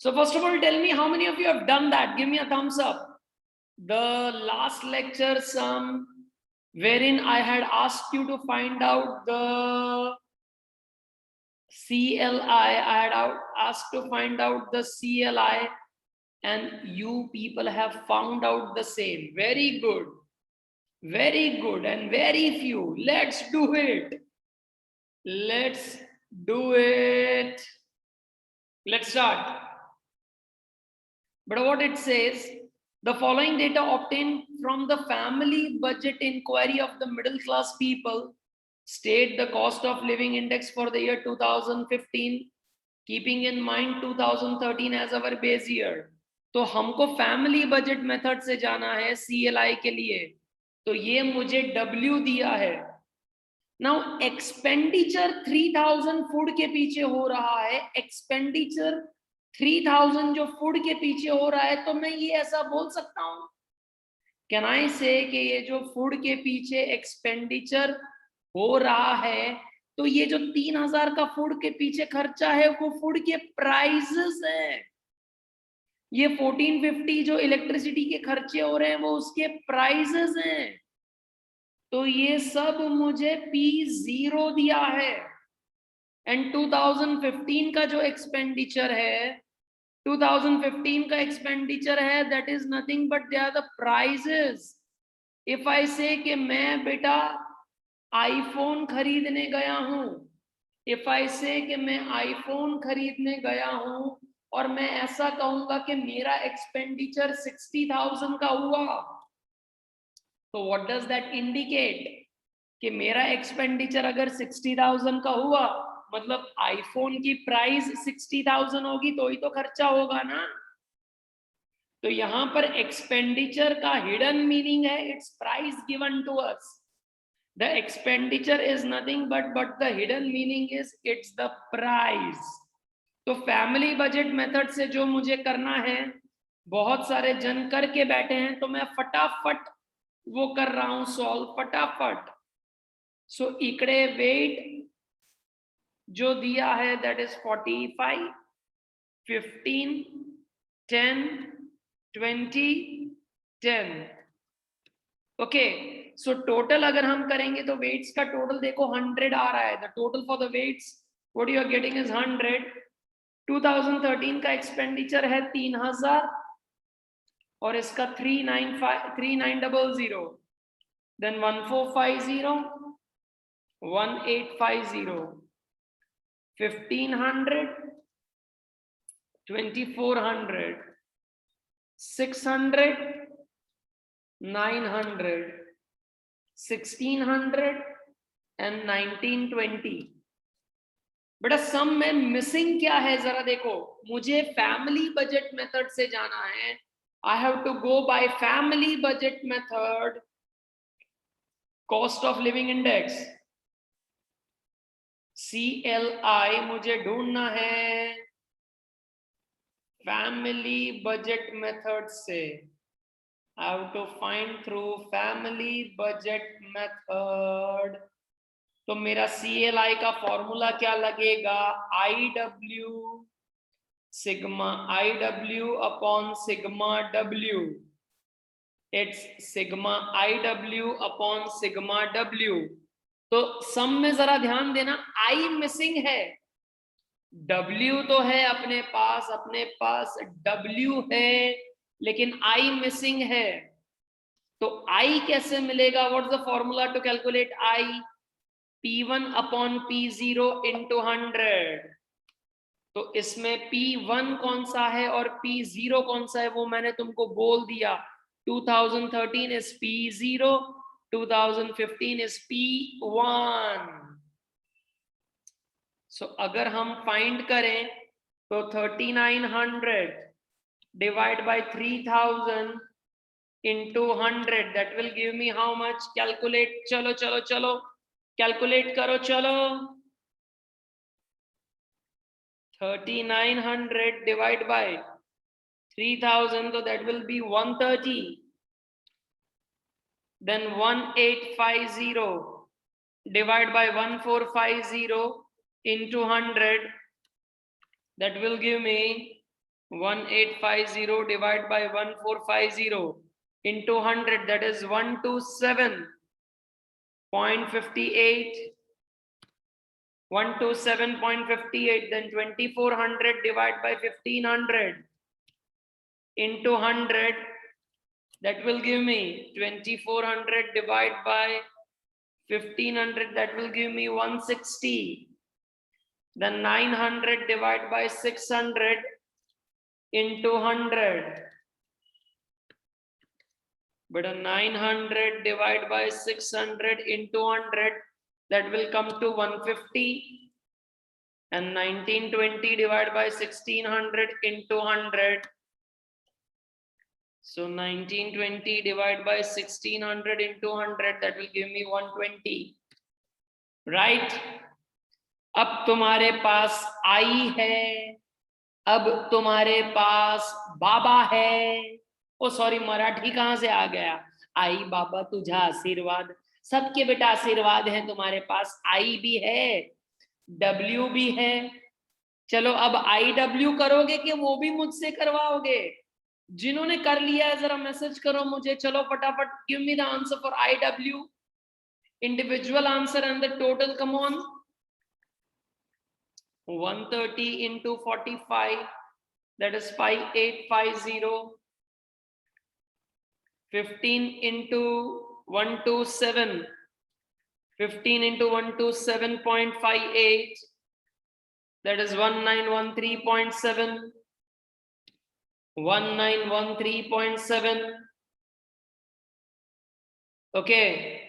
So first of all, tell me how many of you have done that. Give me a thumbs up. The last lecture sum wherein I had asked you to find out the CLI, I had asked to find out the CLI, and you people have found out the same. Very good. Very good, and very few. Let's do it. Let's do it. Let's start. But what it says, the following data obtained from the family budget inquiry of the middle class people state the cost of living index for the year 2015, keeping in mind 2013 as our base year. तो हमको family budget method से जाना है CLI के लिए, तो ये मुझे W दिया है. नाउ एक्सपेंडिचर 3000 फूड के पीछे हो रहा है, एक्सपेंडिचर 3000 जो फूड के पीछे हो रहा है, तो मैं ये ऐसा बोल सकता हूं, कैन आई से कि ये जो फूड के पीछे एक्सपेंडिचर हो रहा है, तो ये जो 3000 का फूड के पीछे खर्चा है वो फूड के प्राइसेस है. ये 1450 जो इलेक्ट्रिसिटी के खर्चे हो रहे हैं वो उसके प्राइसेस हैं. तो ये सब मुझे P0 दिया है. एंड 2015 का जो एक्सपेंडिचर है, 2015 का एक्सपेंडिचर है, that is nothing but they are the prices. If I say कि मैं बेटा आईफोन खरीदने गया हूं, इफ आई से कि मैं आईफोन खरीदने गया हूं और मैं ऐसा कहूंगा कि मेरा एक्सपेंडिचर 60,000 का हुआ, तो व्हाट डज दैट इंडिकेट कि मेरा एक्सपेंडिचर अगर 60,000 का हुआ, मतलब आईफोन की प्राइस 60,000 होगी तो ही तो खर्चा होगा ना. तो यहां पर एक्सपेंडिचर का हिडन मीनिंग है, it's price given to us. The expenditure is nothing but the hidden meaning is it's the price. तो फैमिली बजट मेथड से जो मुझे करना है, बहुत सारे जन करके बैठे हैं, तो मैं फटाफट वो कर रहा हूं सॉल्व, फटाफट. सो इकडे वेट जो दिया है that is 45, 15, 10, 20, 10. Okay, so total अगर हम करेंगे तो वेट्स का टोटल देखो 100 आ रहा है. The total for the weights what you are getting is 100. 2013 का एक्सपेंडिचर है 3000 और इसका 3900, देन 1450, 1850, 1500, 2400, 600, 900, 1600 and 1920. बेटा सम में मिसिंग क्या है जरा देखो. मुझे फैमिली बजट मेथड से जाना है. I have to go by family budget method. Cost of living index CLI मुझे ढूंढना है फैमिली बजट मेथड से. I have to find through family budget method. तो मेरा CLI का फॉर्मूला क्या लगेगा? IW sigma IW upon sigma W. It's sigma IW upon sigma W. तो सम में जरा ध्यान देना, I मिसिंग है, W तो है अपने पास W है, लेकिन I मिसिंग है. तो I कैसे मिलेगा? What is the formula to calculate I? P1 upon P0 into 100. तो इसमें P1 कौन सा है और P0 कौन सा है वो मैंने तुमको बोल दिया. 2013 इज P0, 2015 इज P1. सो अगर हम फाइंड करें तो 3900 divide by 3000 into 100, that will give me how much? Calculate. चलो कैलकुलेट करो. चलो 3900 divide by 3000, so that will be 130. Then 1850 divide by 1450 into 100, that will give me 1850 divided by 1450 into 100, that is 127.58. 127.58, then 2400 divided by 1500 into 100, that will give me 2400 divided by 1500, that will give me 160. Then 900 divided by 600 into 100. But a 900 divided by 600 into 100, that will come to 150. And 1920 divided by 1600 into 100. So 1920 divided by 1600 into 100, that will give me 120. Right? अब तुम्हारे पास आई है, अब तुम्हारे पास बाबा है. ओ sorry, Marathi कहां से आ गया? आई बाबा तुझा आशीर्वाद. सबके बेटा आशीर्वाद है तुम्हारे पास. आई भी है, डब्ल्यू भी है. चलो अब आई डब्ल्यू करोगे कि वो भी मुझसे करवाओगे? जिन्होंने कर लिया है जरा मैसेज करो मुझे. चलो फटाफट, give me the answer for I W. Individual answer and the total. Come on. 130 into 45, that is 5850. 15 into 127, 15 into 127.58, that is 1913.7. 1913.7. Okay.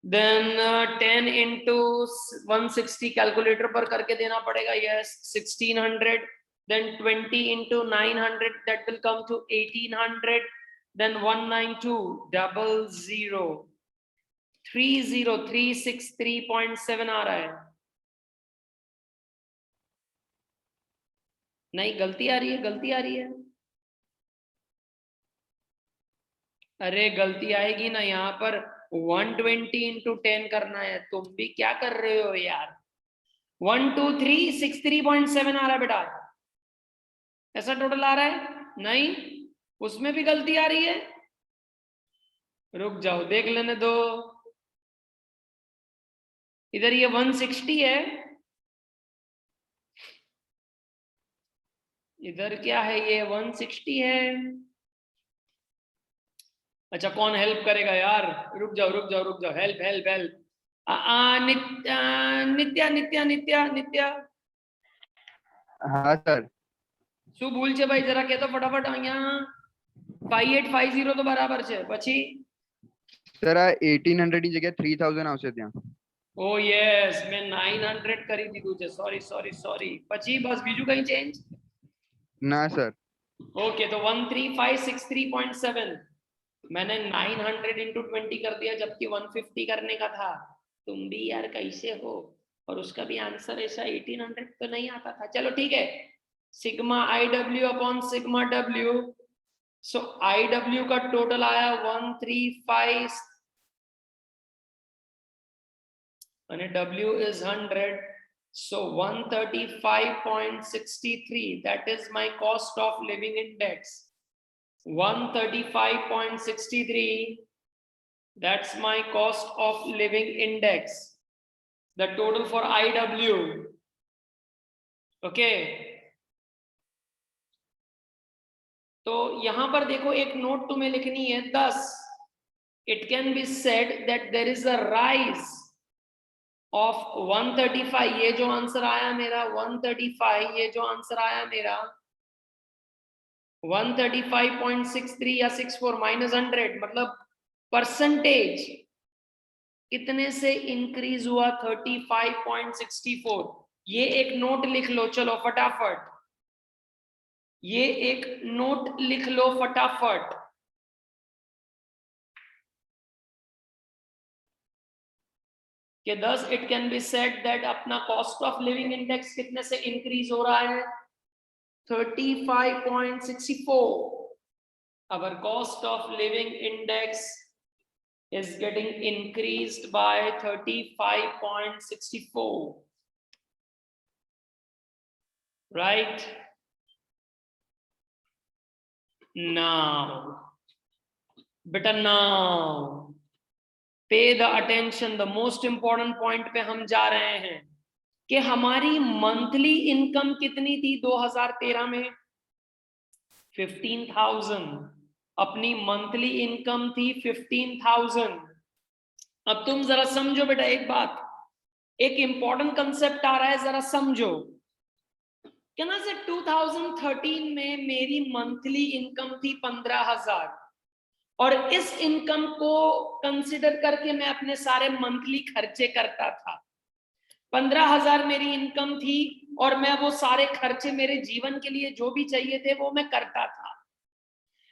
Then 10 into 160 calculator पर करके देना पड़ेगा. Yes, 1600. Then 20 into 900, that will come to 1800. Then 19200 30363.7 आ रहा है. नहीं, गलती आ रही है, गलती आ रही है. अरे गलती आएगी ना. यहाँ पर 120 into 10 करना है. तुम भी क्या कर रहे हो यार? 12363.7 आ रहा है बेटा. ऐसा टोटल आ रहा है? नहीं, उसमें भी गलती आ रही है. रुक जाओ, देख लेने दो. इधर ये 160 है, इधर क्या है? ये 160 है. अच्छा, कौन हेल्प करेगा यार? रुक जाओ रुक जाओ रुक जाओ. Help help help. Nitya Nitya Nitya Nitya. हाँ सर. શું ભૂલ છે ભાઈ? જરા કે તો ફટાફટ. અહીંયા 5850 તો બરાબર છે. પછી સર આ 1800 ની જગ્યાએ 3000 આવશે ત્યાં. ઓ યસ, મેં 900 કરી દીધું છે. Sorry sorry sorry. પછી બસ બીજું કઈ ચેન્જ? ના સર. ओके, तो 13563.7 मैंने 900 into 20 कर दिया, जबकि 150 करने का था. तुम भी यार कैसे हो? और उसका भी आंसर ऐसा 1800 तो नहीं आता था. चलो ठीक है. Sigma I W upon sigma W. So I W का टोटल आया 135 and W is 100. So 135.63, that is my cost of living index. 135.63, that's my cost of living index. The total for IW. Okay. तो यहां पर देखो, एक note तुम्हें लिखनी है. 10. It can be said that there is a rise of 135. ये जो आंसर आया मेरा 135, ये जो आंसर आया मेरा 135.63 या 64 माइनस 100, मतलब परसेंटेज कितने से इंक्रीज हुआ? 35.64. ये एक नोट लिख लो. चलो फटाफट, ये एक नोट लिख लो फटाफट. कि 10 it can be said that अपना कॉस्ट ऑफ लिविंग इंडेक्स कितने से इंक्रीज हो रहा है? 35.64. Our cost of living index is getting increased by 35.64. Right? Now, बेटा now, pay the attention, the most important point पे हम जा रहे हैं कि हमारी मंथली इनकम कितनी थी 2013 में? 15,000। अपनी मंथली इनकम थी 15,000। अब तुम जरा समझो बेटा एक बात, एक इंपॉर्टेंट कंसेप्ट आ रहा है, जरा समझो। कहना से 2013 में मेरी मंथली इनकम थी 15,000 और इस इनकम को कंसिडर करके मैं अपने सारे मंथली खर्चे करता था। 15,000 मेरी इनकम थी और मैं वो सारे खर्चे मेरे जीवन के लिए जो भी चाहिए थे वो मैं करता था।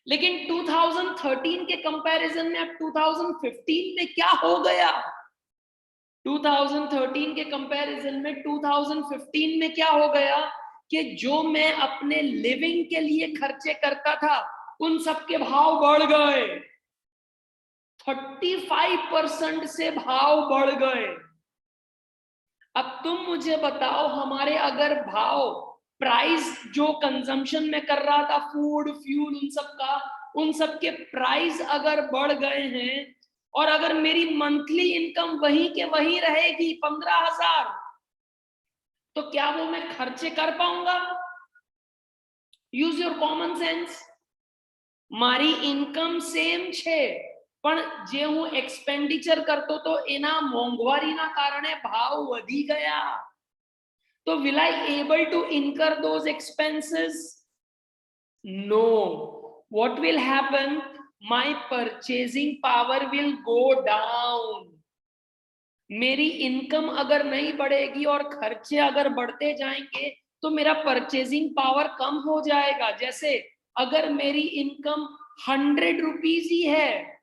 लेकिन 2013 के कंपैरिजन में अब 2015 में क्या हो गया? 2013 के कंपैरिजन में 2015 में क्या हो गया कि जो मैं अपने लिविंग के लिए खर्चे करता था उन सब के भाव बढ़ गए, 35% से भाव बढ़ गए। अब तुम मुझे बताओ, हमारे अगर भाव प्राइस जो कंजम्पशन में कर रहा था, फूड फ्यूल उन सब के प्राइस अगर बढ़ गए हैं और अगर मेरी मंथली इनकम वही के वही रहेगी 15,000, तो क्या वो मैं खर्चे कर पाऊंगा? Use your common sense. मारी इनकम सेम छे पण जे हूँ एक्सपेंडिचर करतो तो एना मोंघवारी ना कारणे भाव वधी गया, तो will I able to incur those expenses? No. What will happen? My purchasing power will go down. मेरी इनकम अगर नहीं बढ़ेगी और खर्चे अगर बढ़ते जाएंगे तो मेरा परचेजिंग पावर कम हो जाएगा। जैसे अगर मेरी इनकम 100 रुपीज ही है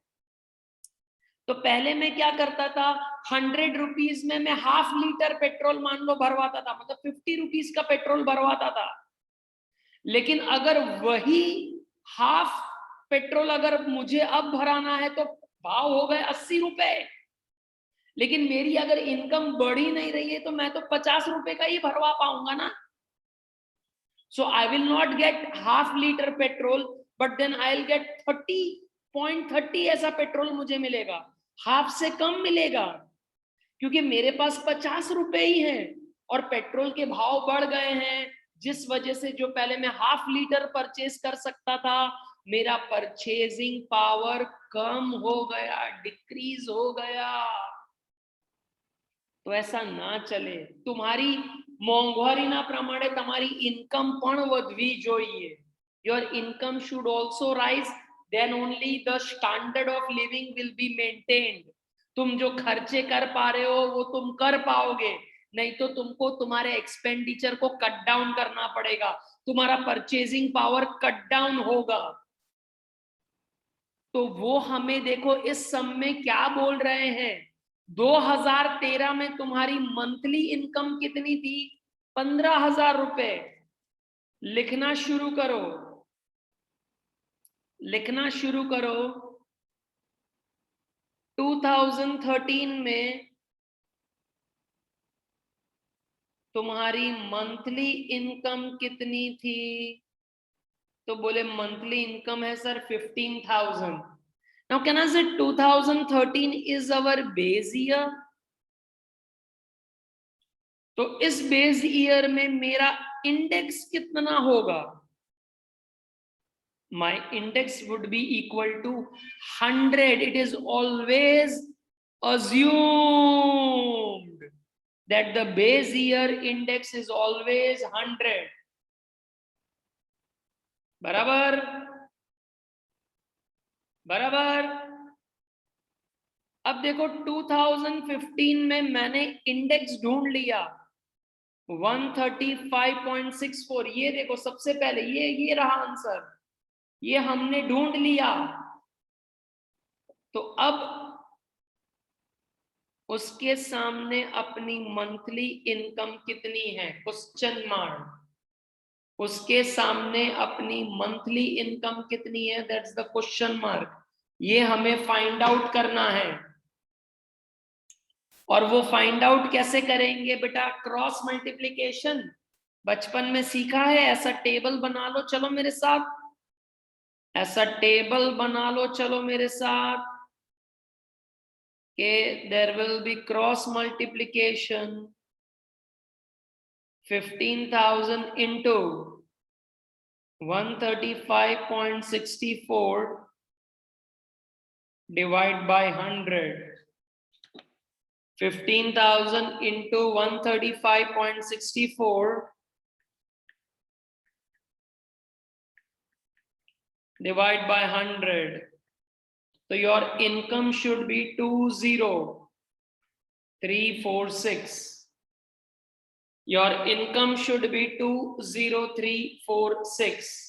तो पहले मैं क्या करता था, 100 रुपीज में मैं ½ लीटर पेट्रोल मान लो भरवाता था, मतलब 50 रुपीज का पेट्रोल भरवाता था। लेकिन अगर वही हाफ पेट्रोल अगर मुझे अब भराना है तो भाव हो गए 80 रुपए। लेकिन मेरी अगर इनकम बढ़ी नहीं रही है तो मैं तो 50 रुपए का ही भरवा पाऊंगा ना। So I will not get ½ litre petrol but then I will get 30.30 ऐसा पेट्रोल मुझे मिलेगा, हाफ से कम मिलेगा, क्योंकि मेरे पास 50 रुपए ही हैं और पेट्रोल के भाव बढ़ गए हैं, जिस वजह से जो पहले मैं ½ लीटर परचेज कर सकता था मेरा परचेजिंग पावर कम हो गया, डिक्रीज हो गया। तो ऐसा ना चले, तुम्हारी मोंघवारीना प्रमाणे तुम्हारी इनकम पण वधवी जोईए। Your income should also rise, then only the standard of living will be maintained. तुम जो खर्चे कर पा रहे हो वो तुम कर पाओगे, नहीं तो तुमको तुम्हारे एक्सपेंडिचर को कट डाउन करना पड़ेगा, तुम्हारा परचेजिंग पावर कट डाउन होगा। तो वो हमें देखो इस सम में क्या बोल रहे हैं, 2013 में तुम्हारी मंथली इनकम कितनी थी? 15,000 रुपए। लिखना शुरू करो, लिखना शुरू करो। 2013 में तुम्हारी मंथली इनकम कितनी थी? तो बोले मंथली इनकम है sir 15,000। Now can I say 2013 is our base year? तो इस बेस ईयर में मेरा इंडेक्स कितना होगा? My index would be equal to 100. It is always assumed that the base year index is always 100. बराबर बराबर। अब देखो 2015 में मैंने इंडेक्स ढूंढ लिया 135.64। ये देखो सबसे पहले ये रहा आंसर, ये हमने ढूंढ लिया। तो अब उसके सामने अपनी मंथली इनकम कितनी है, क्वेश्चन मार्क। उसके सामने अपनी मंथली इनकम कितनी है, दैट्स द क्वेश्चन मार्क। ये हमें फाइंड आउट करना है। और वो फाइंड आउट कैसे करेंगे बेटा? क्रॉस मल्टीप्लिकेशन बचपन में सीखा है, ऐसा टेबल बना लो, चलो मेरे साथ। ऐसा टेबल बना लो चलो मेरे साथ कि there will be cross multiplication 15,000 into 135.64 divide by 100. 15,000 into 135.64 divide by 100. So your income should be 20346. Your income should be 20346.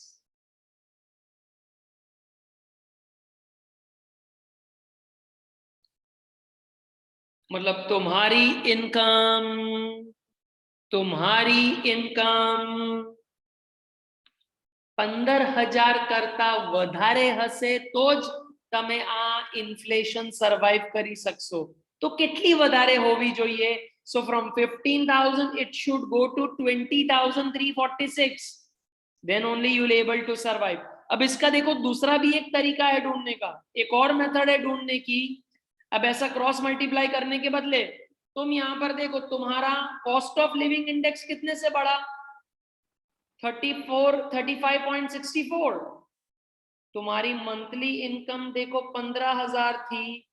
मतलब तुम्हारी इनकम 15,000 करता વધારે હશે તો જ તમે આ ઇન્ફ્લેશન સર્વાઇવ કરી શકશો. તો કેટલી વધારે હોવી જોઈએ? So from 15,000 it should go to 20,346. Then only you will able to survive. अब इसका देखो दूसरा भी एक तरीका है ढूंढने का, एक और मेथड है ढूंढने की. अब ऐसा क्रॉस मल्टीप्लाई करने के बदले तुम यहां पर देखो तुम्हारा कॉस्ट ऑफ लिविंग इंडेक्स कितने से बढ़ा? 35.64. तुम्हारी मंथली इनकम देखो 15,000 थी,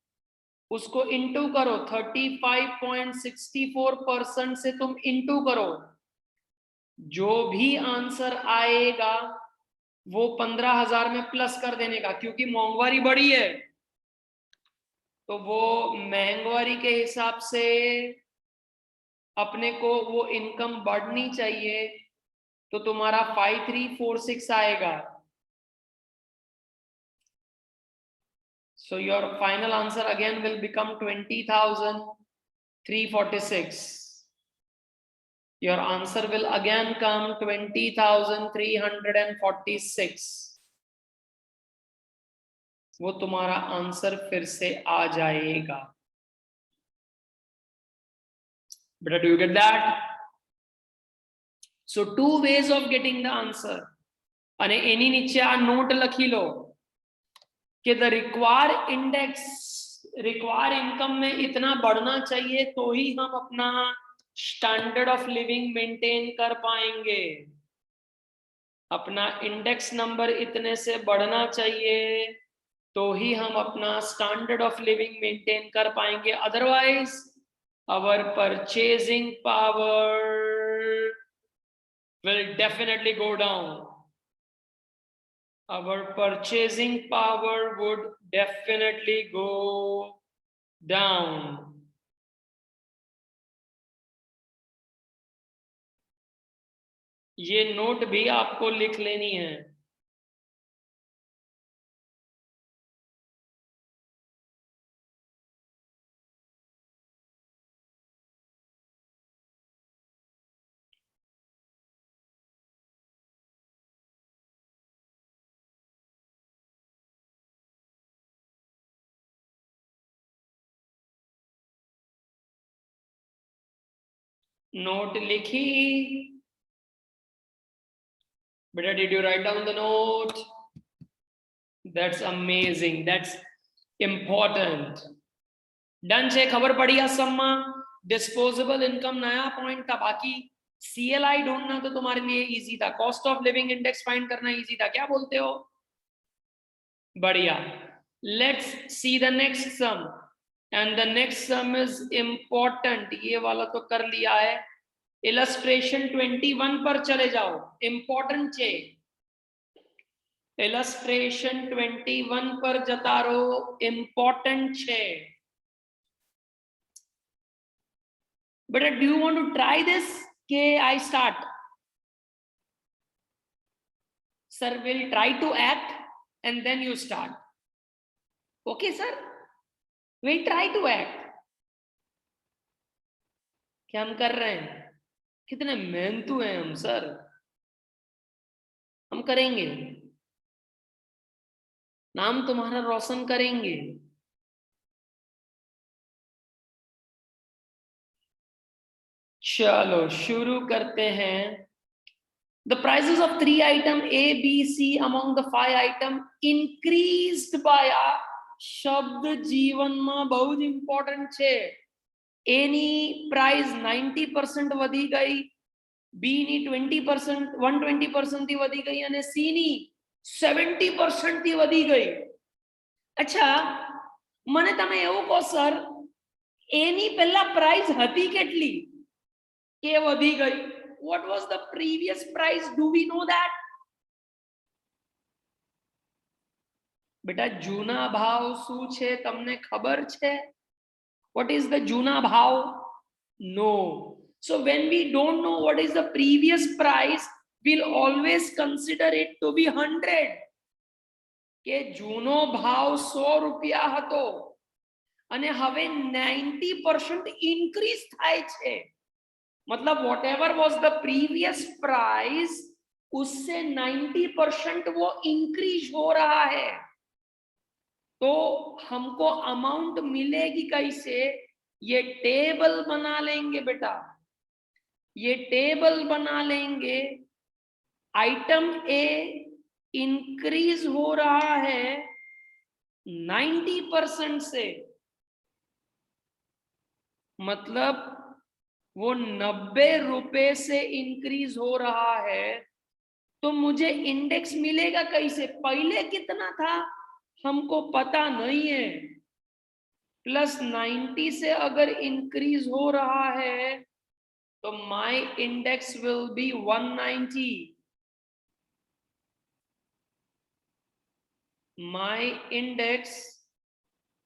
उसको इंटू करो 35.64% से तुम इंटू करो, जो भी आंसर आएगा वो 15,000 में प्लस कर देने का, क्योंकि महंगाई बढ़ी है तो वो महंगाई के हिसाब से अपने को वो इनकम बढ़नी चाहिए. तो तुम्हारा 5346 आएगा. So your final answer again will become 20,346. Your answer will again come 20,346. वो तुम्हारा आंसर फिर से आ जाएगा. But do you get that? So two ways of getting the answer. અને એની નીચે આ નોટ લખી લો कि द रिक्वायर इनकम में इतना बढ़ना चाहिए तो ही हम अपना स्टैंडर्ड ऑफ लिविंग मेंटेन कर पाएंगे. अपना इंडेक्स नंबर इतने से बढ़ना चाहिए तो ही हम अपना स्टैंडर्ड ऑफ लिविंग मेंटेन कर पाएंगे. Otherwise our purchasing power will definitely go down. Our purchasing power would definitely go down. ये नोट भी आपको लिख लेनी है. नोट लिखी? बेटा, did you write down the note? That's amazing. That's important. Done છે? ખબર પડી આ સમમાં? डिस्पोजेबल इनकम नया पॉइंट था, बाकी CLI ढूंढना तो तुम्हारे लिए इजी था. Cost of living index find करना इजी था. क्या बोलते हो? बढ़िया. Let's see the next sum. And the next sum is important. ये वाला तो कर लिया है. इलस्ट्रेशन 21 पर चले जाओ. इंपॉर्टेंट छे. इलस्ट्रेशन 21 पर जता रहो. इंपॉर्टेंट छे. But do you want to try this? Ke I start? Sir will try to act and then you start. Okay, sir? We'll try to act. क्या हम कर रहे हैं? कितने मेहनतू हैं हम सर. हम करेंगे. नाम तुम्हारा रोशन करेंगे. चलो शुरू करते हैं. The prices of 3 item A, B, C among the 5 item increased by આ શબ્દ જીવનમાં બહુ જ ઇમ્પોર્ટન્ટ છે. A ની પ્રાઇસ 90% વધી ગઈ, B ની 20% 120% થી વધી ગઈ અને C ની 70% થી વધી ગઈ. અચ્છા, મને તમે એવું કહો સર, A ની પહેલા પ્રાઇસ હતી કેટલી કે વધી ગઈ? What was the previous price? Do we know that? બેટા જૂના ભાવ શું છે તમને ખબર છે? What is the જૂના ભાવ? No. So when we don't know what is the previous price, we'll always consider it to be 100. કે જૂનો ભાવ 100 રૂપિયા હતો અને હવે 90% increase થાય છે. मतलब whatever was the previous price, उससे 90% वो इंक्रीज हो रहा है. तो हमको अमाउंट मिलेगी कैसे? ये टेबल बना लेंगे बेटा, ये टेबल बना लेंगे. आइटम ए इंक्रीज हो रहा है 90% से, मतलब वो 90 रुपए से इंक्रीज हो रहा है. तो मुझे इंडेक्स मिलेगा कैसे? पहले कितना था हमको पता नहीं है. प्लस 90 से अगर इंक्रीज हो रहा है तो my index will be 190. My index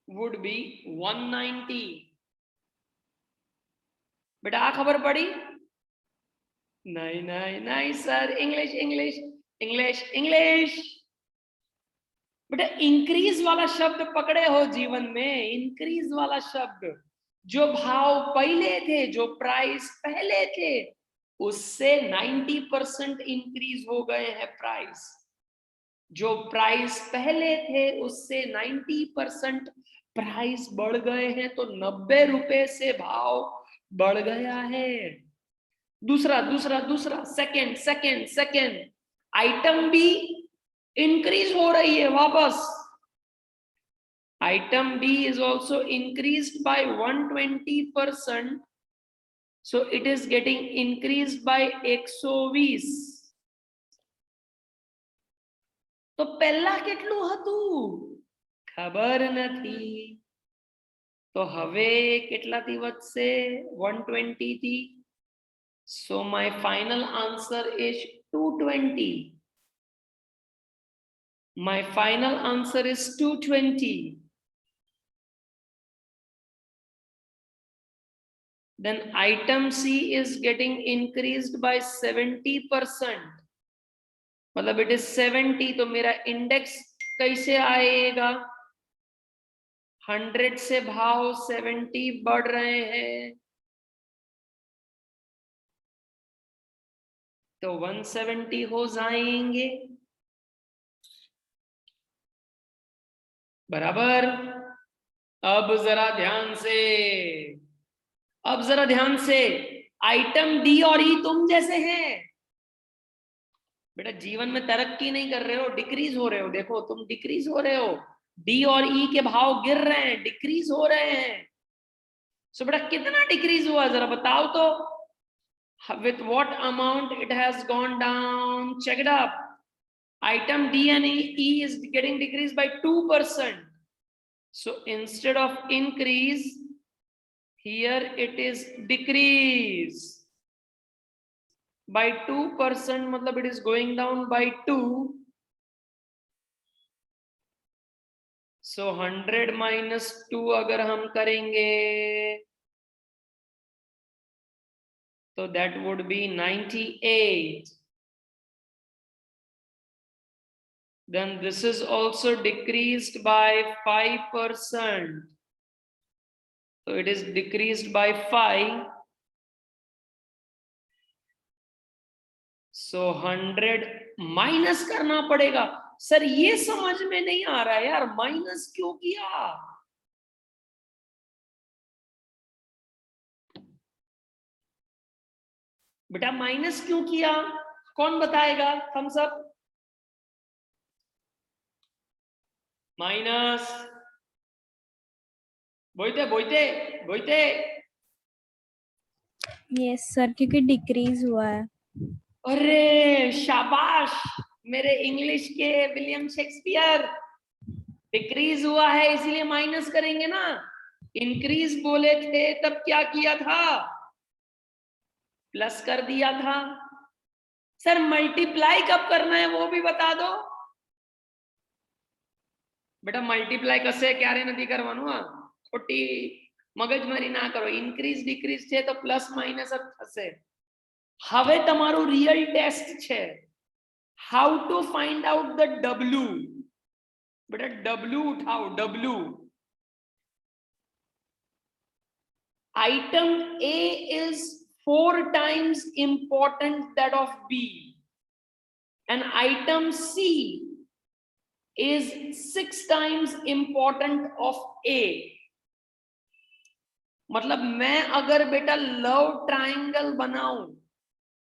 would be 190. बेटा आ खबर पड़ी? नहीं नहीं नहीं sir, English English English English. बेटा इंक्रीज वाला शब्द पकड़े हो जीवन में, इंक्रीज वाला शब्द. जो भाव पहले थे, जो प्राइस पहले थे, उससे 90% इंक्रीज हो गए हैं प्राइस. जो प्राइस पहले थे उससे 90% प्राइस बढ़ गए हैं, तो 90 रुपए से भाव बढ़ गया है. दूसरा दूसरा दूसरा सेकंड सेकंड सेकंड आइटम भी इंक्रीज हो रही है वापस. Item B is also increased by 120%, so it is getting increased by 120. તો પહેલા કેટલું હતું ખબર નથી. તો હવે કેટલાથી વધશે? 120 થી. So my final answer is 220. My final answer is 220. Then item C is getting increased by 70%. मतलब it is 70, तो मेरा इंडेक्स कैसे आएगा? 100 से भाव 70 बढ़ रहे हैं तो 170 हो जाएंगे. बराबर. अब जरा ध्यान से, अब जरा ध्यान से. आइटम डी और ई तुम जैसे हैं बेटा, जीवन में तरक्की नहीं कर रहे हो, डिक्रीज हो रहे हो. देखो तुम डिक्रीज हो रहे हो, डी और ई के भाव गिर रहे हैं, डिक्रीज हो रहे हैं. सो बेटा कितना डिक्रीज हुआ जरा बताओ तो. With what amount it has gone down? Check it up. Item D and E is getting decreased by 2%. So instead of increase, here it is decrease by 2%. मतलब it is going down by 2. So 100 minus 2 अगर हम करेंगे तो that would be 98. Then this is also decreased by 5%. So it is decreased by 5. So 100 minus करना पड़ेगा. Sir ये समझ में नहीं आ रहा है यार, माइनस क्यों किया? बेटा माइनस क्यों किया? कौन बताएगा? Thumbs up. माइनस। बोलते बोलते बोलते। यस सर, क्योंकि डिक्रीज हुआ है। अरे शाबाश मेरे इंग्लिश के विलियम शेक्सपियर। डिक्रीज हुआ है इसलिए माइनस करेंगे ना। इंक्रीज बोले थे तब क्या किया था? प्लस कर दिया था। सर मल्टीप्लाई कब करना है वो भी बता दो। बेटा मल्टीप्लाई कसे क्यारे नहीं करवानु आ खोटी मगजमारी ना करो। इंक्रीज डिक्रीज છે તો પ્લસ માઇનસ જ થશે। હવે તમારું રિયલ ટેસ્ટ છે how to find out the W। बेटा W उठाओ W। item A is 4 times important that of B and item C is 6 times important of A। मतलब मैं अगर बेटा लव ट्रायंगल बनाऊं,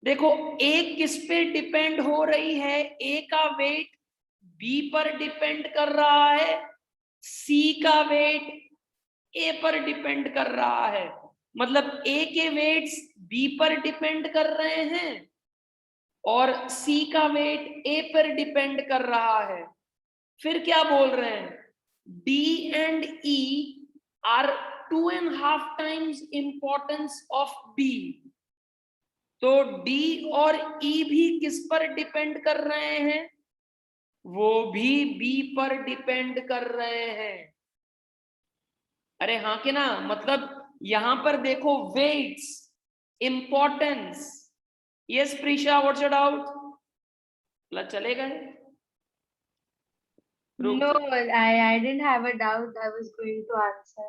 देखो A किस पे डिपेंड हो रही है? A का वेट B पर डिपेंड कर रहा है, C का वेट A पर डिपेंड कर रहा है। मतलब A के वेट्स B पर डिपेंड कर रहे हैं और C का वेट A पर डिपेंड कर रहा है। फिर क्या बोल रहे हैं? D and E are 2.5 times importance of B। तो D और E भी किस पर डिपेंड कर रहे हैं? वो भी B पर डिपेंड कर रहे हैं। अरे हाँ कि ना? मतलब यहां पर देखो weights, importance. Yes Preesha, what's your doubt? चले गए? No, I didn't have a doubt. I was going to answer.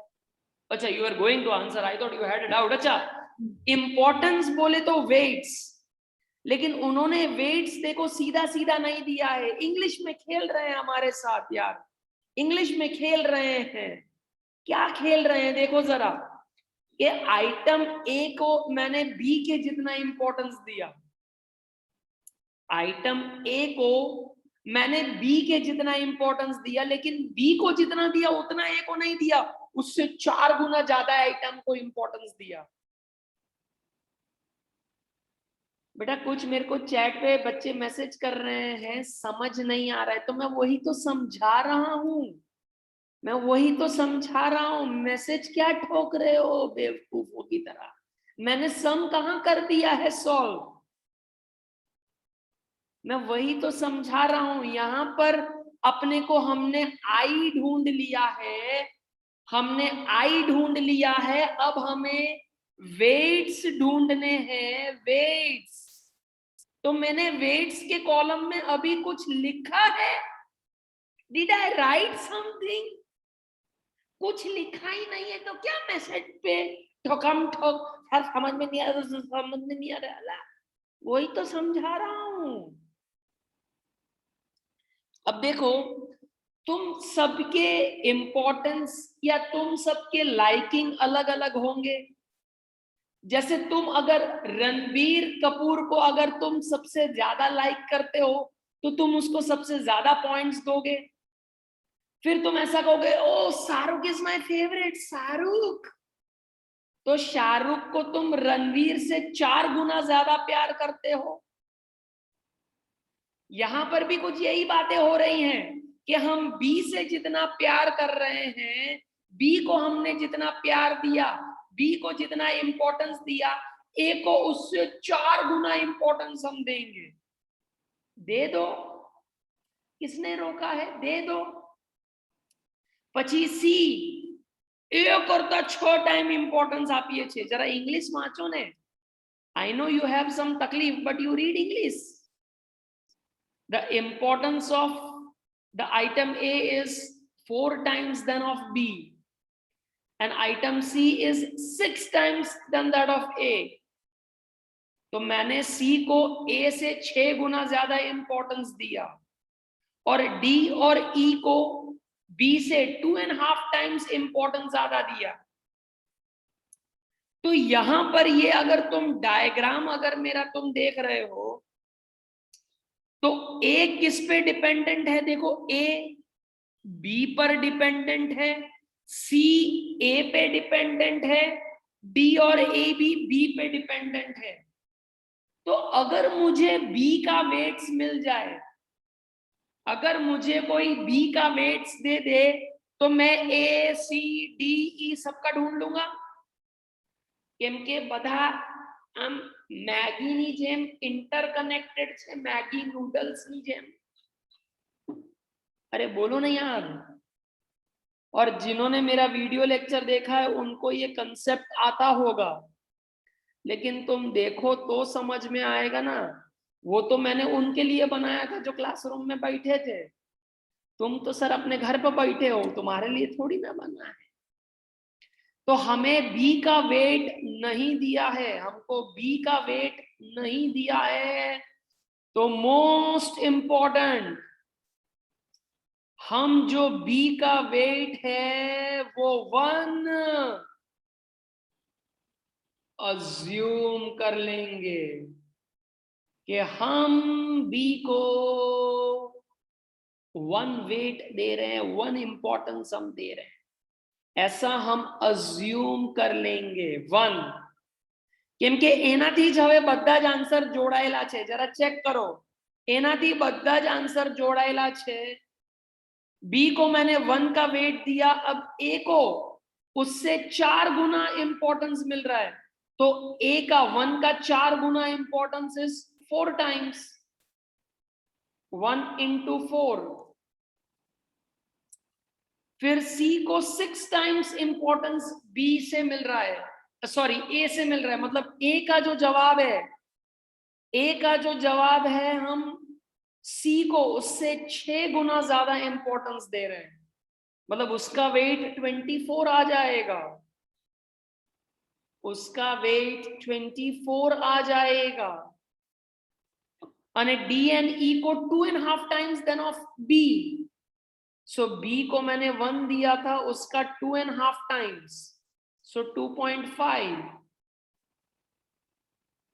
अच्छा, you are going to answer. I thought you had a doubt. अच्छा, इंपॉर्टेंस बोले तो वेट्स, लेकिन उन्होंने वेट्स देखो सीधा सीधा नहीं दिया है। इंग्लिश में खेल रहे हैं हमारे साथ यार, इंग्लिश में खेल रहे हैं। क्या खेल रहे हैं देखो जरा। ये आइटम ए को मैंने बी के जितना इंपॉर्टेंस दिया, आइटम ए को मैंने बी के जितना इंपॉर्टेंस दिया, लेकिन बी को जितना दिया उतना ए को नहीं दिया, उससे 4 गुना ज्यादा आइटम को इंपॉर्टेंस दिया। बेटा कुछ मेरे को चैट पे बच्चे मैसेज कर रहे हैं समझ नहीं आ रहा है, तो मैं वही तो समझा रहा हूं, मैं वही तो समझा रहा हूं। मैसेज क्या ठोक रहे हो बेवकूफों की तरह? मैंने सम कहां कर दिया है सॉल्व? मैं वही तो समझा रहा हूं। यहां पर अपने को हमने आई ढूंढ लिया है, हमने आई ढूंढ लिया है। अब हमें वेट्स ढूंढने हैं, वेट्स। तो मैंने वेट्स के कॉलम में अभी कुछ लिखा है? Did I right something? कुछ लिखा ही नहीं है तो क्या मैसेज पे ठोकम ठोक, सर समझ में नहीं आ रहा, समझ में नहीं आ रहा। वही तो समझा रहा हूं। अब देखो, तुम सबके इंपॉर्टेंस या तुम सबके लाइकिंग अलग अलग होंगे। जैसे तुम अगर रणबीर कपूर को अगर तुम सबसे ज्यादा लाइक करते हो तो तुम उसको सबसे ज्यादा पॉइंट्स दोगे। फिर तुम ऐसा कहोगे oh Shahrukh is my favourite, Shahrukh, तो शाहरुख को तुम रणवीर से 4 गुना ज्यादा प्यार करते हो। यहां पर भी कुछ यही बातें हो रही हैं कि हम बी से जितना प्यार कर रहे हैं, बी को हमने जितना प्यार दिया, बी को जितना इंपॉर्टेंस दिया, ए को उससे 4 गुना इंपॉर्टेंस हम देंगे। दे दो, किसने रोका है? दे दो। પછી सी ए करता 6 टाइम इंपॉर्टेंस આપીએ છે। जरा इंग्लिश વાંચो ने। I know you have some तकलीफ but you read English. The importance of the item A is 4 times than of B and item C is 6 times than that of A। तो मैंने C को A से 6 गुना ज्यादा importance दिया और D और E को B से 2.5 टाइम्स इंपॉर्टेंस ज्यादा दिया। तो यहां पर ये अगर तुम डायग्राम अगर मेरा तुम देख रहे हो तो ए किस पे डिपेंडेंट है? देखो, ए बी पर डिपेंडेंट है, सी ए पे डिपेंडेंट है, डी और ए भी बी पे डिपेंडेंट है। तो अगर मुझे बी का वेट्स मिल जाए, अगर मुझे कोई बी का वेट्स दे दे, तो मैं ए सी डी ई सबका ढूंढ लूंगा। केम के बधा आम मैगी ની જેમ इंटरकनेक्टेड છે, मैगी नूडल्स ની જેમ। अरे बोलो ना यार। और जिन्होंने मेरा वीडियो लेक्चर देखा है उनको ये कंसेप्ट आता होगा, लेकिन तुम देखो तो समझ में आएगा ना। वो तो मैंने उनके लिए बनाया था जो क्लासरूम में बैठे थे। तुम तो सर अपने घर पर बैठे हो, तुम्हारे लिए थोड़ी ना बना है। तो हमें बी का वेट नहीं दिया है, हमको बी का वेट नहीं दिया है। तो मोस्ट इंपॉर्टेंट, हम जो बी का वेट है वो 1 अज्यूम कर लेंगे कि हम बी को 1 वेट दे रहे हैं, 1 इंपॉर्टेंस हम दे रहे हैं, ऐसा हम अज्यूम कर लेंगे 1। કેમ કે એનાથી જ હવે બધા જ આન્સર જોડાયેલા છે। જરા ચેક કરો, એનાથી બધા જ આન્સર જોડાયેલા છે। बी को मैंने 1 का वेट दिया, अब ए को उससे 4 गुना इंपॉर्टेंस मिल रहा है, तो ए का 1 का 4 गुना इंपॉर्टेंस इज 4 टाइम्स 1 into 4। फिर सी को 6 टाइम्स इंपॉर्टेंस बी से मिल रहा है, सॉरी ए से मिल रहा है। मतलब ए का जो जवाब है, ए का जो जवाब है, हम सी को उससे 6 गुना ज्यादा इंपॉर्टेंस दे रहे हैं। मतलब उसका वेट 24 आ जाएगा, उसका वेट 24 आ जाएगा। and डी एंड ई को 2.5 times then of B. So B को मैंने 1 दिया था, उसका 2.5 टाइम्स, so 2.5।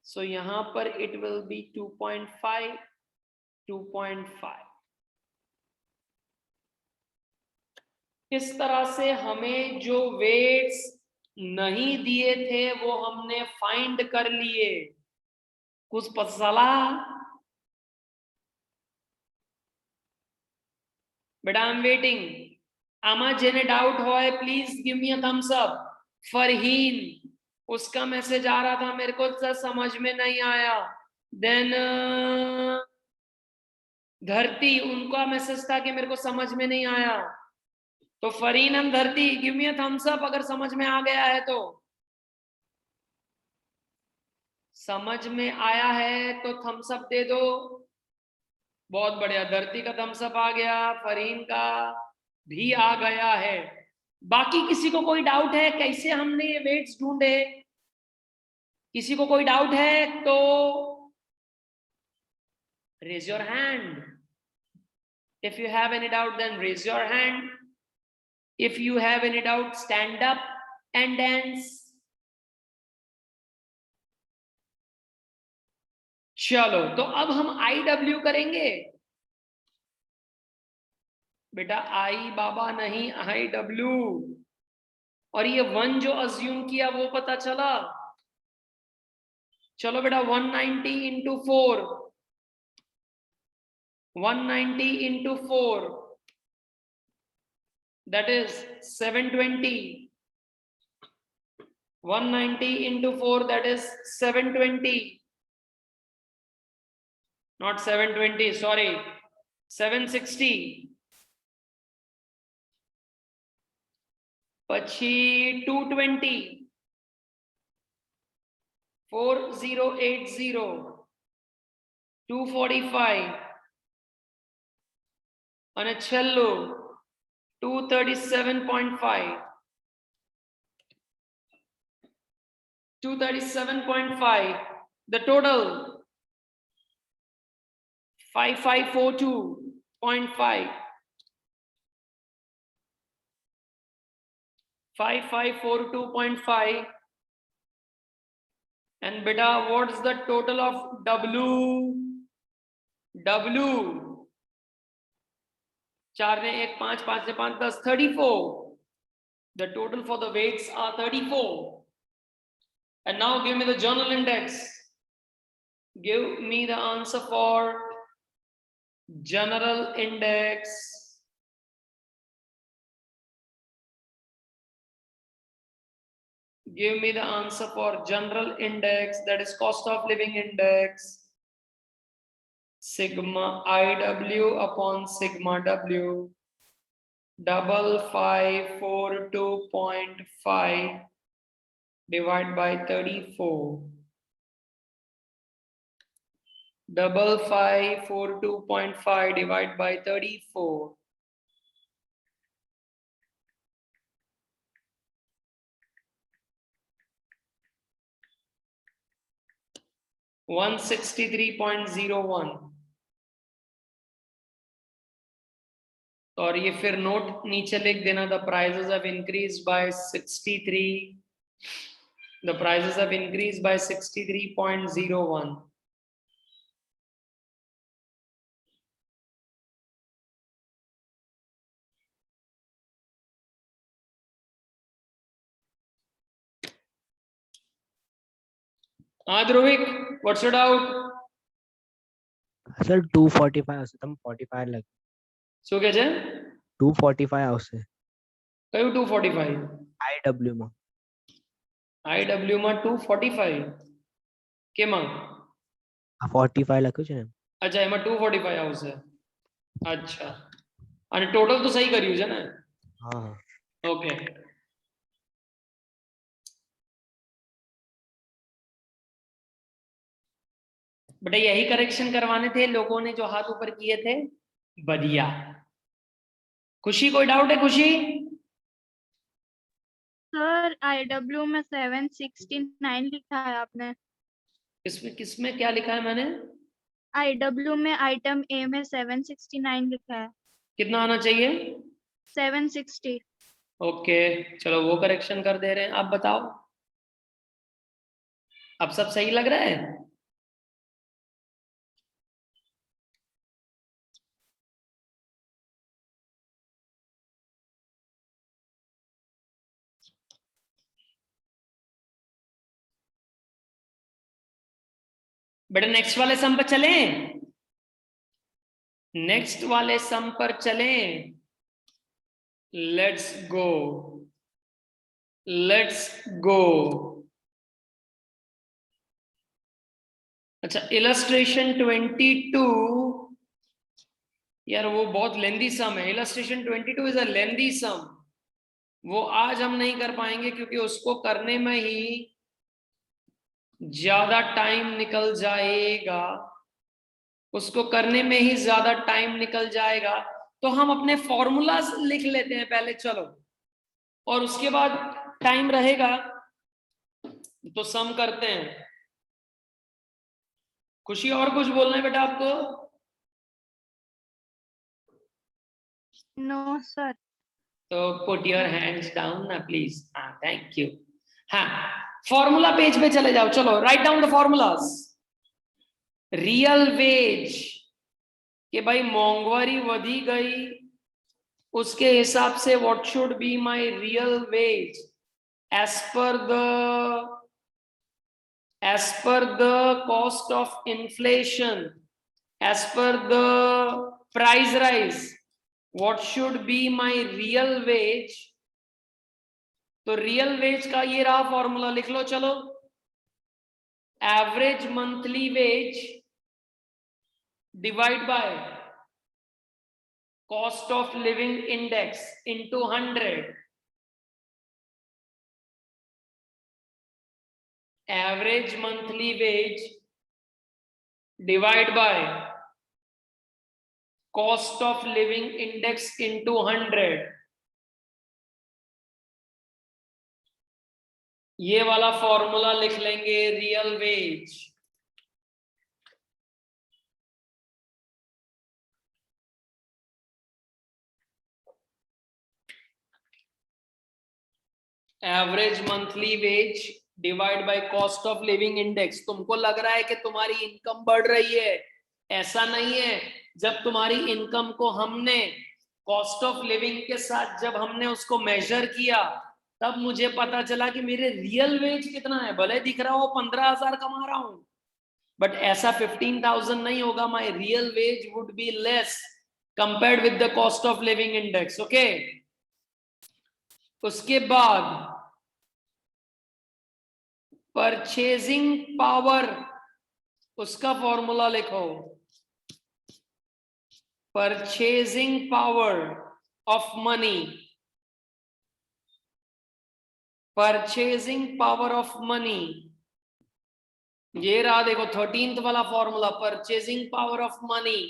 so यहां पर it will be 2.5 2.5। इस तरह से हमें जो वेट्स नहीं दिए थे वो हमने फाइंड कर लिए। कुछ पसला बेटा, आई एम वेटिंग। आमा जेने डाउट होए please give me a thumbs up. Farheen, उसका मैसेज आ रहा था मेरे को, सर समझ में नहीं आया। देन धरती, उनका मैसेज था कि मेरे को समझ में नहीं आया। तो फरीन एंड धरती, give me a thumbs up अगर समझ में आ गया है तो। समझ में आया है तो थम्स अप दे दो। बहुत बढ़िया, धरती का थम्स अप आ गया, फरीन का भी आ गया है। बाकी किसी को कोई डाउट है कैसे हमने ये वेट्स ढूंढे? किसी को कोई डाउट है तो raise your hand. If you have any doubt then raise your hand. If you have any doubt stand up and dance. चलो, तो अब हम IW करेंगे। बेटा आई बाबा नहीं, IW। और ये 1 जो अज्यूम किया वो पता चला। चलो बेटा, 190 into 4, 190 into 4, that is 720। 190 into 4, that is 720, not 720, sorry, 760। પછી 220, 4080, 245 અને છેલ્લું 237.5, 237.5, the total 5542.5, 5542.5। and beta, what's the total of W? W 4 ने 1 5 5 से 5 10 34. The total for the weights are 34. And now give me the journal index. Give me the answer for general index. Give me the answer for general index, that is cost of living index. Sigma IW upon sigma W. 5542.5 divided by 34. 5542.5 divided by 34. $163.01. और ये फिर note नीचे लिख देना, the prices have increased by 63. The prices have increased by 63.01. Dhruvik, what's your doubt? Sir 245 આવશે. તમે 45 લખ. શું કે છે? 245 આવશે. કયું 245? IW માં. IW માં 245 કેમાં? આ 45 લખ્યું છે ને. અચ્છા, એમાં 245 આવશે. અચ્છા, અને ટોટલ તો સહી કર્યું છે ને? હા. ઓકે. बेटा यही करेक्शन करवाने थे लोगों ने जो हाथ ऊपर किए थे. बढ़िया. खुशी, कोई डाउट है? खुशी सर IW में 769 लिखा है आपने. किसमें क्या लिखा है मैंने? IW में आइटम A में 769 लिखा है. कितना आना चाहिए? 760. ओके, चलो वो करेक्शन कर दे रहे हैं. आप बताओ, अब सब सही लग रहा है? बेटा नेक्स्ट वाले सम पर चलें. नेक्स्ट वाले सम पर चलें. Let's go, let's go. अच्छा, इलस्ट्रेशन 22. यार वो बहुत लेंदी सम है. इलस्ट्रेशन 22 इज अ लेंदी सम. वो आज हम नहीं कर पाएंगे क्योंकि उसको करने में ही ज्यादा टाइम निकल जाएगा. उसको करने में ही ज्यादा टाइम निकल जाएगा. तो हम अपने फॉर्मूलाज लिख लेते हैं पहले, चलो, और उसके बाद टाइम रहेगा तो सम करते हैं. खुशी, और कुछ बोलना है बेटा आपको? No sir. तो पुट योर हैंड्स डाउन ना प्लीज. हाँ, थैंक यू. हाँ, फॉर्मूला पेज पे चले जाओ. चलो, write down the formulas. Real wage कि भाई मोंगवारी वधी गई, उसके हिसाब से what should be my real wage as per the cost of inflation, as per the price rise. What should be my real wage? तो रियल वेज का ये रहा फॉर्मूला, लिख लो. चलो, average monthly wage divide by cost of living index into 100. Average monthly wage divide by cost of living index into 100. ये वाला formula लिख लेंगे, real wage. Average monthly wage divide by cost of living index. तुमको लग रहा है कि तुम्हारी इनकम बढ़ रही है, ऐसा नहीं है, जब तुम्हारी इनकम को हमने कॉस्ट ऑफ लिविंग के साथ जब हमने उसको मेजर किया, तब मुझे पता चला कि मेरे रियल वेज कितना है। भले दिख रहा हो 15,000 कमा रहा हूं, बट ऐसा 15,000 नहीं होगा। My real veg would be less compared with the cost of living index. Okay, उसके बाद परचेजिंग पावर, उसका फॉर्मूला लिखो। Purchasing power of money, purchasing power of money, ये रहा देखो 13th वाला formula. Purchasing power of money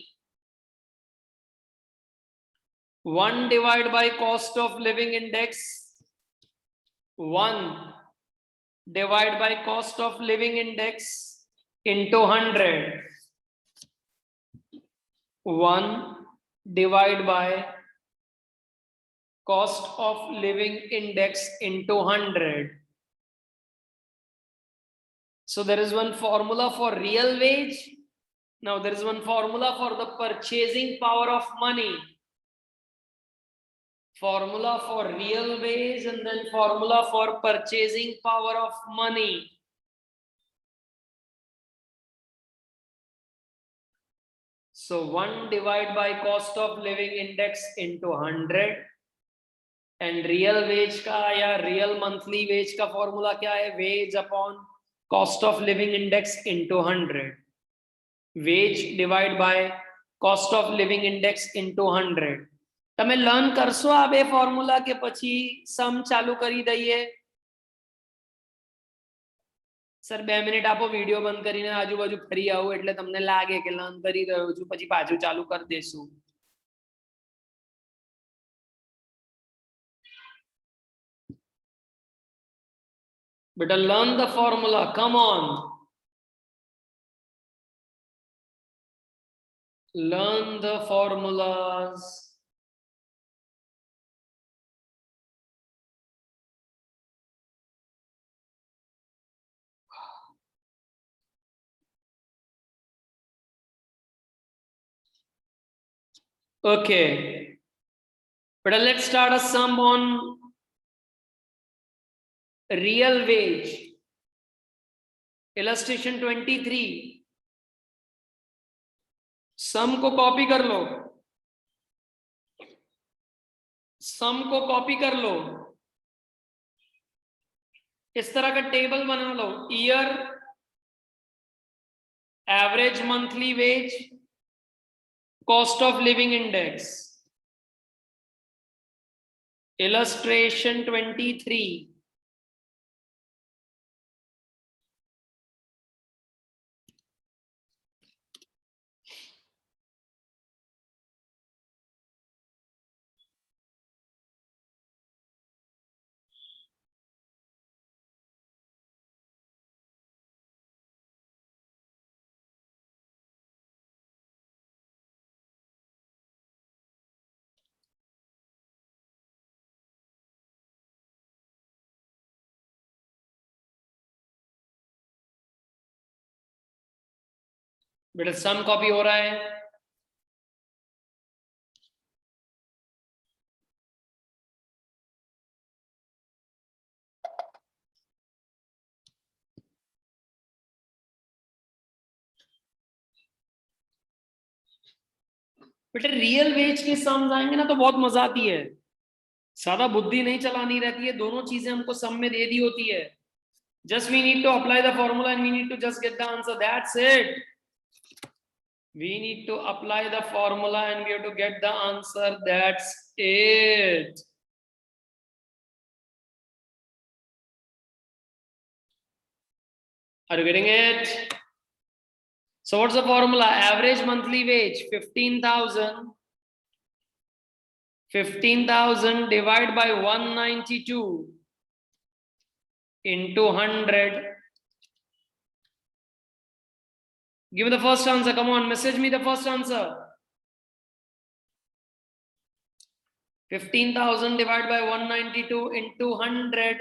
1 divide by cost of living index, 1 divide by cost of living index into 100, 1 divide by cost of living index into 100. So there is one formula for real wage. Now there is one formula for the purchasing power of money. Formula for real wage and then formula for purchasing power of money. So 1 divide by cost of living index into 100, and real wage का या real monthly wage का formula क्या है? Wage upon cost of living index into 100. Wage divide by cost of living index into 100. તમે learn કરશો આ બે formula કે પછી સમ ચાલુ કરી દઈએ? સર 2 મિનિટ આપો, વિડિયો બંધ કરીને આજુબાજુ ફરી આવું એટલે તમને લાગે કે લર્ન કરી રહ્યો છું, પછી પાછું ચાલુ કરી દેશું. Better learn the formula, come on. Learn the formulas. Okay, but let's start a sum on real wage. Illustration 23. सम को कॉपी कर लो, सम को कॉपी कर लो, इस तरह का टेबल बना लो। Year, average monthly wage, cost of living index. Illustration 23। बेटा सम कॉपी हो रहा है। बेटा रियल वेज के सम्स आएंगे ना तो बहुत मजा आती है, ज्यादा बुद्धि नहीं चलानी रहती है, दोनों चीजें हमको सम में दे दी होती है। Just we need to apply the formula and we need to just get the answer, that's it. We need to apply the formula and we have to get the answer, that's it. Are you getting it? So what's the formula? Average monthly wage 15,000. 15,000 divided by 192 into 100. Give me the first answer. Come on, message me the first answer. 15,000 divided by 192 into 100.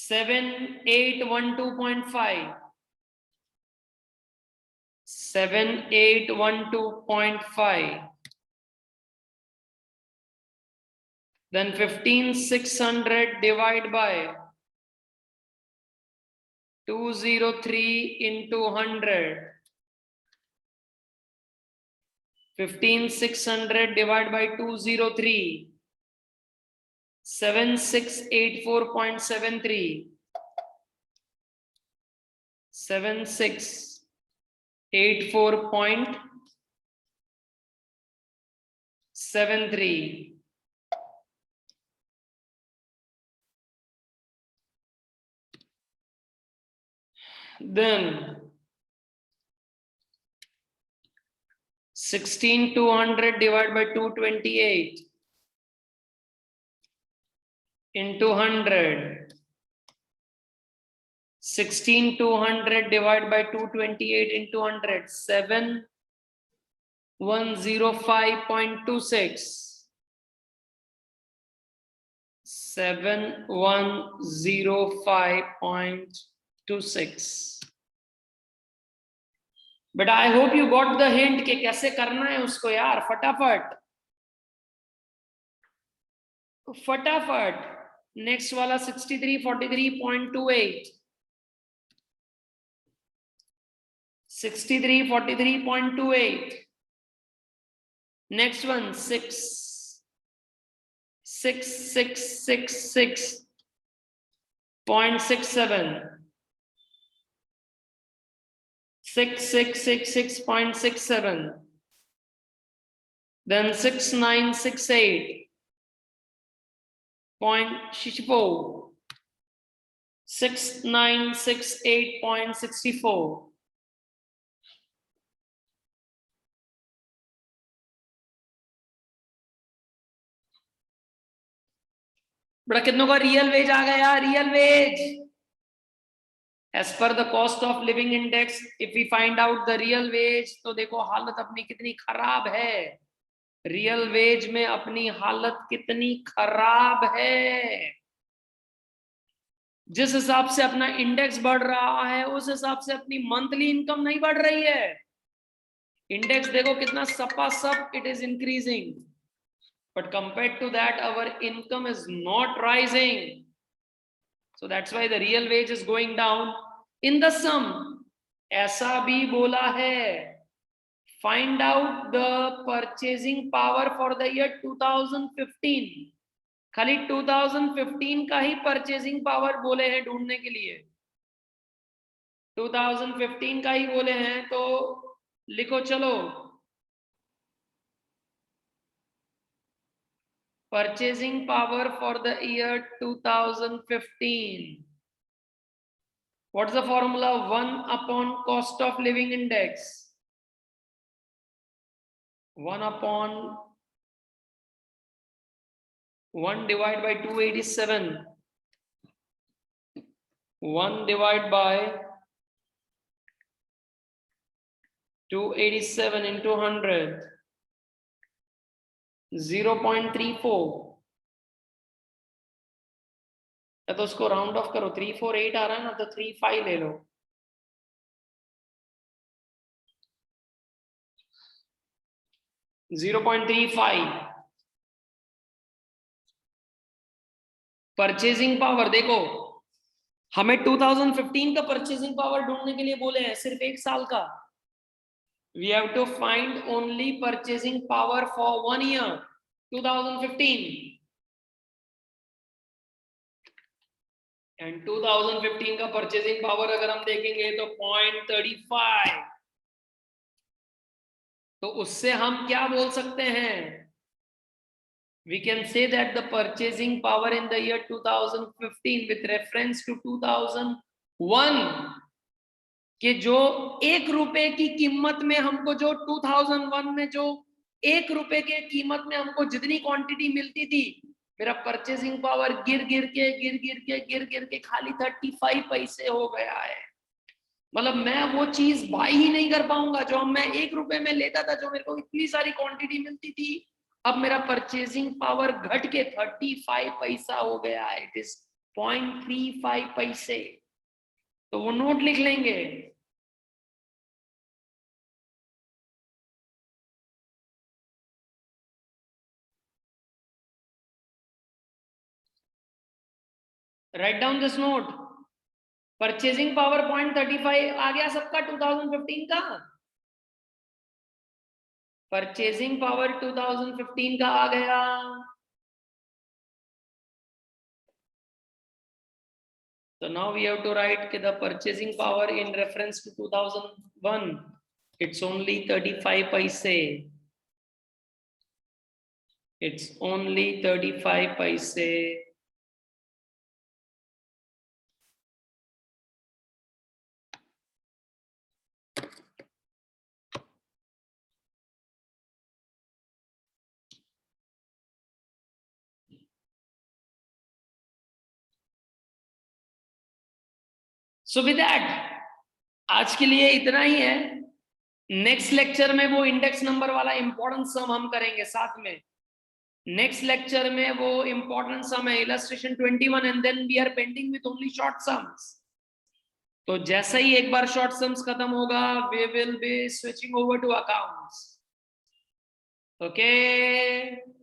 7812.5, 7812.5, then 15600 divided by 203 into 100, 15600 divided by 203, 7684.73, 7684.73. Then 16200 divided by 228 into 100, 16200 divided by 228 into 100, 7105.26, 7105.26. But I hope you got the hint कि कैसे करना है उसको यार, फटाफट फटाफट. Next वाला 6343.28, 6343.28. next one 6666.67, 6666.67, then 6968.64, 6968.64. बड़ा कितनों का रियल वेज आ गया? Real wage as per the cost of living index, if we find out the real wage, तो देखो हालत अपनी कितनी खराब है. रियल वेज में अपनी हालत कितनी खराब है. जिस हिसाब से अपना इंडेक्स बढ़ रहा है उस हिसाब से अपनी मंथली इनकम नहीं बढ़ रही है. इंडेक्स देखो कितना सपासप it is increasing, but compared to that our income is not rising, so that's why the real wage is going down. In the sum ऐसा भी बोला है, find out the purchasing power for the year 2015. खाली 2015 का ही purchasing power बोले हैं ढूंढने के लिए, 2015 का ही बोले हैं. तो लिखो चलो, purchasing power for the year 2015. What's the formula? 1 upon cost of living index. 1 upon 1 divided by 287. 1 divided by 287 into 100. 0.34, या तो उसको राउंड ऑफ करो, 348 आ रहा है ना, तो 35 ले लो. परचेजिंग पावर देखो, हमें 2015 का परचेजिंग पावर ढूंढने के लिए बोले हैं, सिर्फ 1 साल का. We have to find only purchasing power for 1 year, 2015. And 2015 का purchasing power अगर हम देखेंगे तो 0.35. तो उससे हम क्या बोल सकते हैं? We can say that the purchasing power in the year 2015 with reference to 2001, कि जो 1 रुपए की कीमत में हमको, जो 2001 में जो 1 रुपए के कीमत में हमको जितनी क्वांटिटी मिलती थी, मेरा परचेसिंग पावर गिर गिर के खाली 35 पैसे हो गया है. मतलब मैं वो चीज बाई ही नहीं कर पाऊंगा जो मैं 1 रुपए में लेता था, जो मेरे को इतनी सारी क्वांटिटी मिलती थी. अब मेरा परचेसिंग पावर घट के 35 पैसा हो गया है. इट इज 0.35 पैसे, तो वो नोट लिख लेंगे। Write down this note. Purchasing power 0.35 आ गया सबका 2015 का। परचेजिंग पावर 2015 का आ गया। So now we have to write the purchasing power in reference to 2001. It's only 35 paise. It's only 35 paise. So with that, आज के लिए इतना ही है। नेक्स्ट लेक्चर में वो इंडेक्स नंबर वाला इंपॉर्टेंट सम हम करेंगे साथ में। नेक्स्ट लेक्चर में वो इंपॉर्टेंट सम है illustration 21 and then we are pending with only short sums. तो जैसे ही एक बार शॉर्ट सम्स खत्म होगा, we will be switching over to accounts. Okay.